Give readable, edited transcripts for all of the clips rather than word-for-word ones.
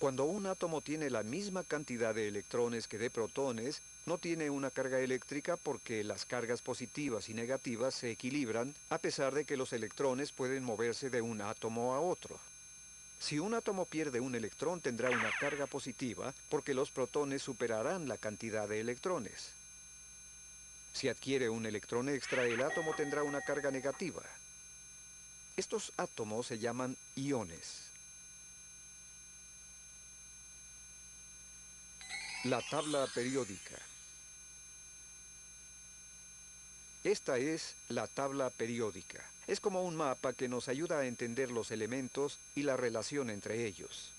Cuando un átomo tiene la misma cantidad de electrones que de protones, no tiene una carga eléctrica porque las cargas positivas y negativas se equilibran a pesar de que los electrones pueden moverse de un átomo a otro. Si un átomo pierde un electrón tendrá una carga positiva porque los protones superarán la cantidad de electrones. Si adquiere un electrón extra, el átomo tendrá una carga negativa. Estos átomos se llaman iones. La tabla periódica. Esta es la tabla periódica. Es como un mapa que nos ayuda a entender los elementos y la relación entre ellos.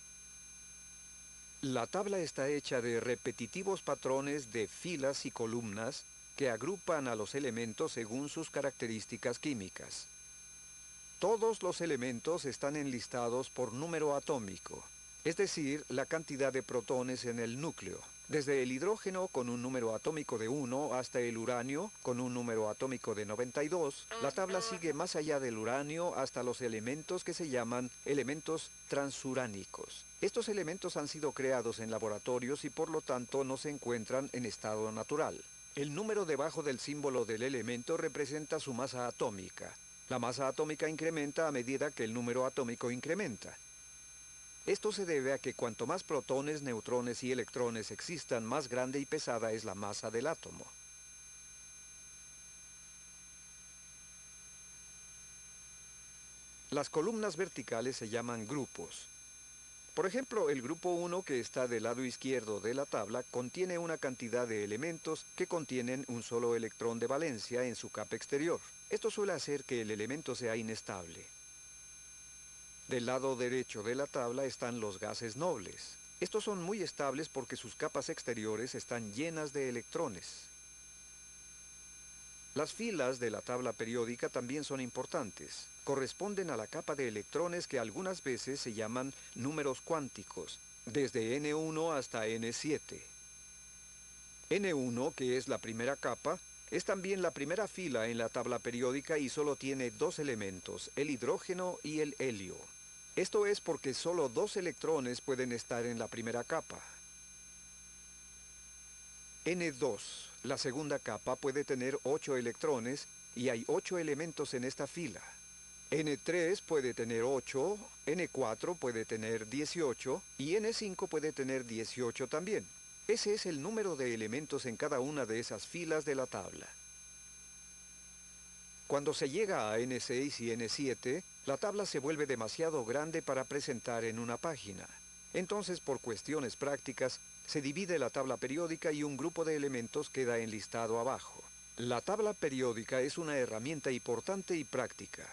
La tabla está hecha de repetitivos patrones de filas y columnas que agrupan a los elementos según sus características químicas. Todos los elementos están enlistados por número atómico, es decir, la cantidad de protones en el núcleo, desde el hidrógeno con un número atómico de 1 hasta el uranio con un número atómico de 92. La tabla sigue más allá del uranio hasta los elementos que se llaman elementos transuránicos. Estos elementos han sido creados en laboratorios y por lo tanto no se encuentran en estado natural. El número debajo del símbolo del elemento representa su masa atómica. La masa atómica incrementa a medida que el número atómico incrementa. Esto se debe a que cuanto más protones, neutrones y electrones existan, más grande y pesada es la masa del átomo. Las columnas verticales se llaman grupos. Por ejemplo, el grupo 1, que está del lado izquierdo de la tabla, contiene una cantidad de elementos que contienen un solo electrón de valencia en su capa exterior. Esto suele hacer que el elemento sea inestable. Del lado derecho de la tabla están los gases nobles. Estos son muy estables porque sus capas exteriores están llenas de electrones. Las filas de la tabla periódica también son importantes. Corresponden a la capa de electrones que algunas veces se llaman números cuánticos, desde N1 hasta N7. N1, que es la primera capa, es también la primera fila en la tabla periódica y solo tiene dos elementos, el hidrógeno y el helio. Esto es porque solo dos electrones pueden estar en la primera capa. N2, la segunda capa, puede tener 8 electrones y hay 8 elementos en esta fila. N3 puede tener 8, N4 puede tener 18 y N5 puede tener 18 también. Ese es el número de elementos en cada una de esas filas de la tabla. Cuando se llega a N6 y N7, la tabla se vuelve demasiado grande para presentar en una página. Entonces, por cuestiones prácticas, se divide la tabla periódica y un grupo de elementos queda enlistado abajo. La tabla periódica es una herramienta importante y práctica.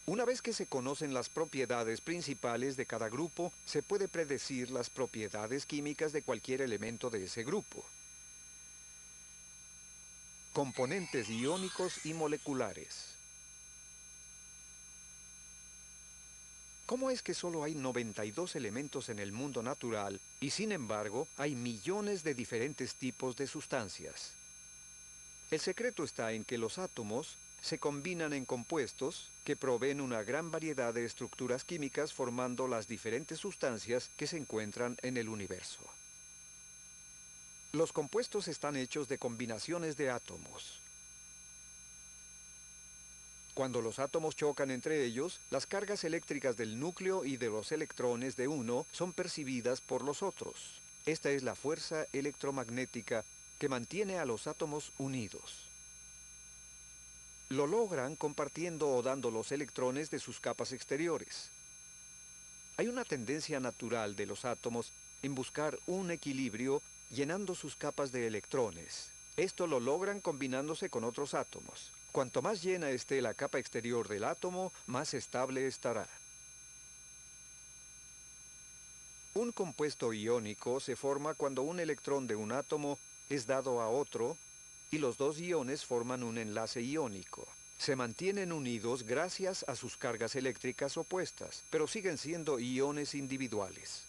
Una vez que se conocen las propiedades principales de cada grupo, se puede predecir las propiedades químicas de cualquier elemento de ese grupo. Componentes iónicos y moleculares. ¿Cómo es que solo hay 92 elementos en el mundo natural y sin embargo hay millones de diferentes tipos de sustancias? El secreto está en que los átomos se combinan en compuestos que proveen una gran variedad de estructuras químicas formando las diferentes sustancias que se encuentran en el universo. Los compuestos están hechos de combinaciones de átomos. Cuando los átomos chocan entre ellos, las cargas eléctricas del núcleo y de los electrones de uno son percibidas por los otros. Esta es la fuerza electromagnética que mantiene a los átomos unidos. Lo logran compartiendo o dando los electrones de sus capas exteriores. Hay una tendencia natural de los átomos en buscar un equilibrio llenando sus capas de electrones. Esto lo logran combinándose con otros átomos. Cuanto más llena esté la capa exterior del átomo, más estable estará. Un compuesto iónico se forma cuando un electrón de un átomo es dado a otro y los dos iones forman un enlace iónico. Se mantienen unidos gracias a sus cargas eléctricas opuestas, pero siguen siendo iones individuales.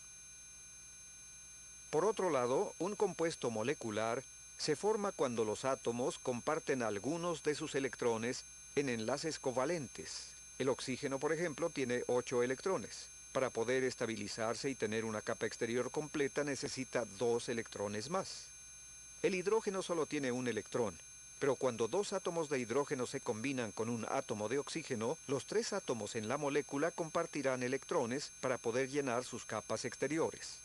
Por otro lado, un compuesto molecular se forma cuando los átomos comparten algunos de sus electrones en enlaces covalentes. El oxígeno, por ejemplo, tiene 8 electrones. Para poder estabilizarse y tener una capa exterior completa necesita 2 electrones más. El hidrógeno solo tiene un electrón, pero cuando 2 átomos de hidrógeno se combinan con un átomo de oxígeno, los 3 átomos en la molécula compartirán electrones para poder llenar sus capas exteriores.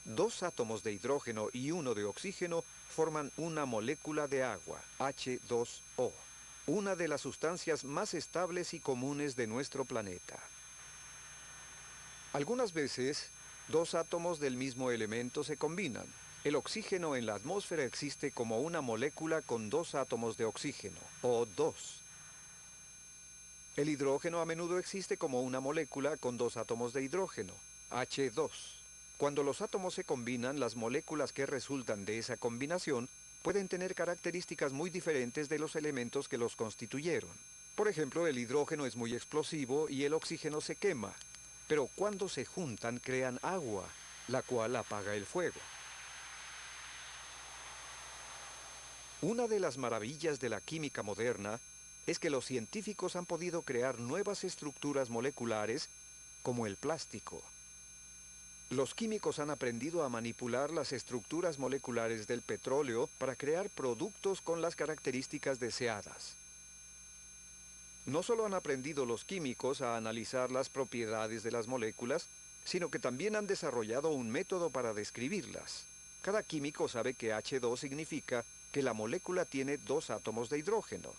2 átomos de hidrógeno y 1 de oxígeno forman una molécula de agua, H2O, una de las sustancias más estables y comunes de nuestro planeta. Algunas veces, 2 átomos del mismo elemento se combinan. El oxígeno en la atmósfera existe como una molécula con 2 átomos de oxígeno, O2. El hidrógeno a menudo existe como una molécula con 2 átomos de hidrógeno, H2. Cuando los átomos se combinan, las moléculas que resultan de esa combinación pueden tener características muy diferentes de los elementos que los constituyeron. Por ejemplo, el hidrógeno es muy explosivo y el oxígeno se quema, pero cuando se juntan crean agua, la cual apaga el fuego. Una de las maravillas de la química moderna es que los científicos han podido crear nuevas estructuras moleculares como el plástico. Los químicos han aprendido a manipular las estructuras moleculares del petróleo para crear productos con las características deseadas. No solo han aprendido los químicos a analizar las propiedades de las moléculas, sino que también han desarrollado un método para describirlas. Cada químico sabe que H2 significa que la molécula tiene 2 átomos de hidrógeno.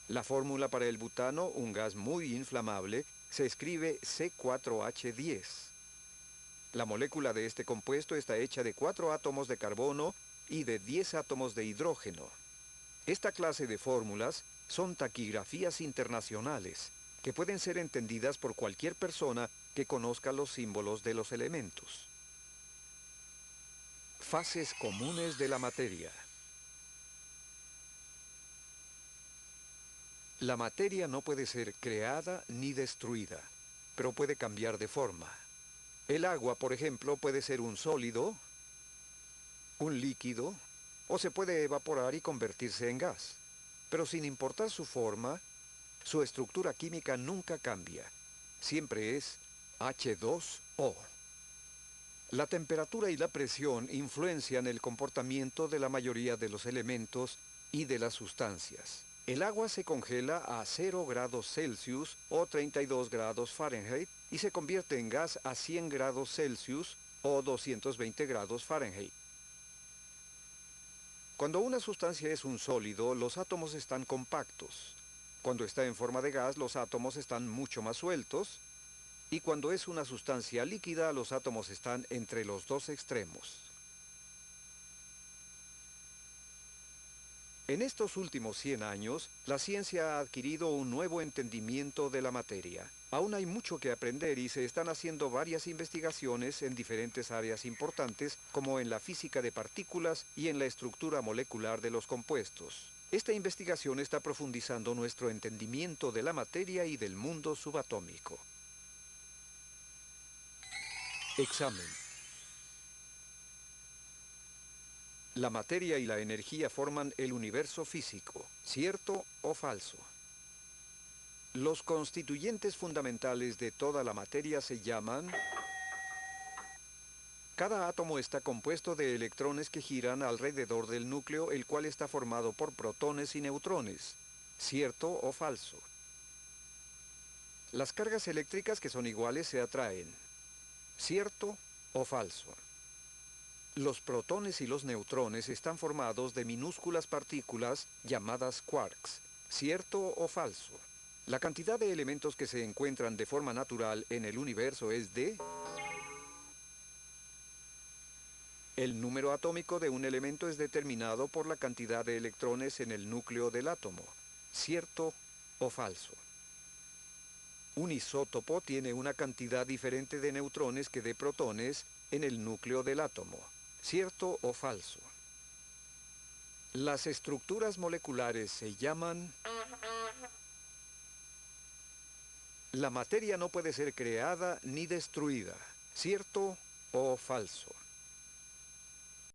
La fórmula para el butano, un gas muy inflamable, se escribe C4H10. La molécula de este compuesto está hecha de 4 átomos de carbono y de 10 átomos de hidrógeno. Esta clase de fórmulas son taquigrafías internacionales, que pueden ser entendidas por cualquier persona que conozca los símbolos de los elementos. Fases comunes de la materia. La materia no puede ser creada ni destruida, pero puede cambiar de forma. El agua, por ejemplo, puede ser un sólido, un líquido, o se puede evaporar y convertirse en gas. Pero sin importar su forma, su estructura química nunca cambia. Siempre es H2O. La temperatura y la presión influencian el comportamiento de la mayoría de los elementos y de las sustancias. El agua se congela a 0 grados Celsius o 32 grados Fahrenheit y se convierte en gas a 100 grados Celsius o 220 grados Fahrenheit. Cuando una sustancia es un sólido, los átomos están compactos. Cuando está en forma de gas, los átomos están mucho más sueltos. Y cuando es una sustancia líquida, los átomos están entre los dos extremos. En estos últimos 100 años, la ciencia ha adquirido un nuevo entendimiento de la materia. Aún hay mucho que aprender y se están haciendo varias investigaciones en diferentes áreas importantes, como en la física de partículas y en la estructura molecular de los compuestos. Esta investigación está profundizando nuestro entendimiento de la materia y del mundo subatómico. Examen. La materia y la energía forman el universo físico, ¿cierto o falso? Los constituyentes fundamentales de toda la materia se llaman... Cada átomo está compuesto de electrones que giran alrededor del núcleo, el cual está formado por protones y neutrones, ¿cierto o falso? Las cargas eléctricas que son iguales se atraen, ¿cierto o falso? Los protones y los neutrones están formados de minúsculas partículas llamadas quarks, ¿cierto o falso? La cantidad de elementos que se encuentran de forma natural en el universo es de... El número atómico de un elemento es determinado por la cantidad de electrones en el núcleo del átomo, ¿cierto o falso? Un isótopo tiene una cantidad diferente de neutrones que de protones en el núcleo del átomo, ¿cierto o falso? Las estructuras moleculares se llaman... La materia no puede ser creada ni destruida, ¿cierto o falso?